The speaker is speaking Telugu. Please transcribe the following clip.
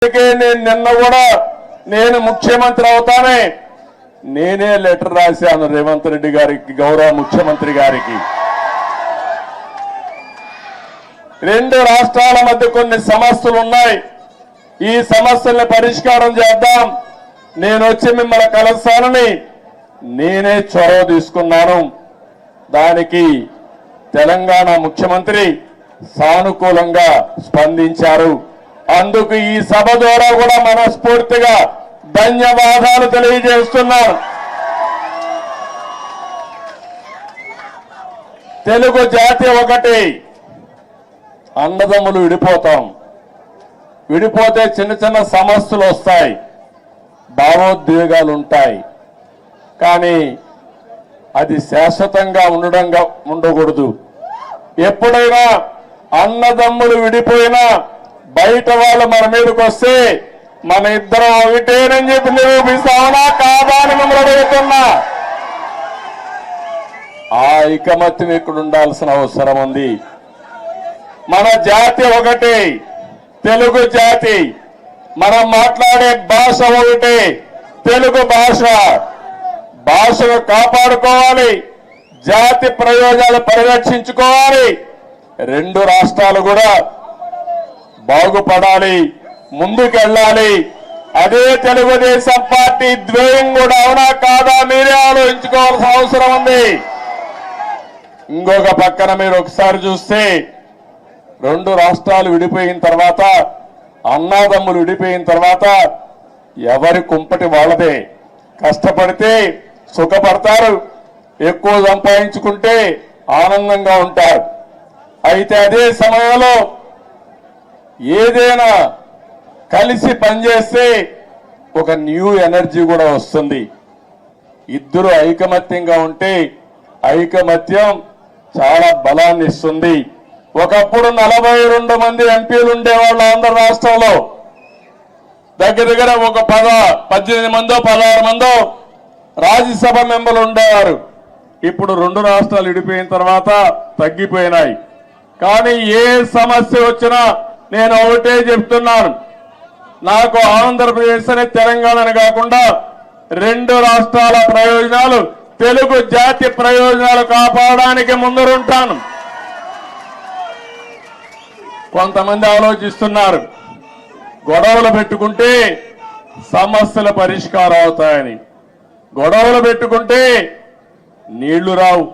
నేను నిన్న కూడా నేను ముఖ్యమంత్రి అవుతానే నేనే లెటర్ రాశాను రేవంత్ రెడ్డి గారికి, గౌరవ ముఖ్యమంత్రి గారికి. రెండు రాష్ట్రాల మధ్య కొన్ని సమస్యలు ఉన్నాయి, ఈ సమస్యల్ని పరిష్కారం చేద్దాం, నేను వచ్చి మిమ్మల్ని కలుస్తానని నేనే చొరవ తీసుకున్నాను. దానికి తెలంగాణ ముఖ్యమంత్రి సానుకూలంగా స్పందించారు. అందుకు ఈ సభ ద్వారా కూడా మనస్ఫూర్తిగా ధన్యవాదాలు తెలియజేస్తున్నాను. తెలుగు జాతి ఒకటి, అన్నదమ్ములు విడిపోతాం, విడిపోతే చిన్న చిన్న సమస్యలు వస్తాయి, భావోద్వేగాలు ఉంటాయి, కానీ అది శాశ్వతంగా ఉండకూడదు. ఎప్పుడైనా అన్నదమ్ములు విడిపోయినా బయట వాళ్ళు మన మీదకి వస్తే మన ఇద్దరం ఒకటేనని చెప్పి నిరూపిస్తామనా కాదా అని మిమ్మల్ని అడుగుతున్నా. ఆ ఐకమత్యం ఇక్కడ ఉండాల్సిన అవసరం ఉంది. మన జాతి ఒకటి, తెలుగు జాతి, మనం మాట్లాడే భాష ఒకటి, తెలుగు భాష. భాషను కాపాడుకోవాలి, జాతి ప్రయోజనాలు పరిరక్షించుకోవాలి, రెండు రాష్ట్రాలు కూడా బాగుపడాలి, ముందుకెళ్ళాలి. అదే తెలుగుదేశం పార్టీ ద్వేయం కూడా అవునా కాదా మీరే ఆలోచించుకోవాల్సిన అవసరం ఉంది. ఇంకొక పక్కన మీరు ఒకసారి చూస్తే రెండు రాష్ట్రాలు విడిపోయిన తర్వాత, అన్నాదమ్ములు విడిపోయిన తర్వాత ఎవరి కుంపటి వాళ్ళదే. కష్టపడితే సుఖపడతారు, ఎక్కువ సంపాదించుకుంటే ఆనందంగా ఉంటారు. అయితే అదే సమయంలో ఏదైనా కలిసి పనిచేస్తే ఒక న్యూ ఎనర్జీ కూడా వస్తుంది. ఇద్దరు ఐకమత్యంగా ఉంటే ఐకమత్యం చాలా బలాన్ని ఇస్తుంది. ఒకప్పుడు 42 మంది ఎంపీలు ఉండేవాళ్ళు ఆంధ్ర రాష్ట్రంలో, దగ్గర ఒక 18 మందో 16 మందో రాజ్యసభ మెంబర్లు ఉండేవారు. ఇప్పుడు రెండు రాష్ట్రాలు విడిపోయిన తర్వాత తగ్గిపోయినాయి. కానీ ఏ సమస్య వచ్చినా నేను ఒకటే చెప్తున్నాను, నాకు ఆంధ్రప్రదేశ్ అనే తెలంగాణని కాకుండా రెండు రాష్ట్రాల ప్రయోజనాలు, తెలుగు జాతి ప్రయోజనాలు కాపాడడానికి ముందరుంటాను. కొంతమంది ఆలోచిస్తున్నారు గొడవలు పెట్టుకుంటే సమస్యల పరిష్కారం అవుతాయని. గొడవలు పెట్టుకుంటే నీళ్లు రావు,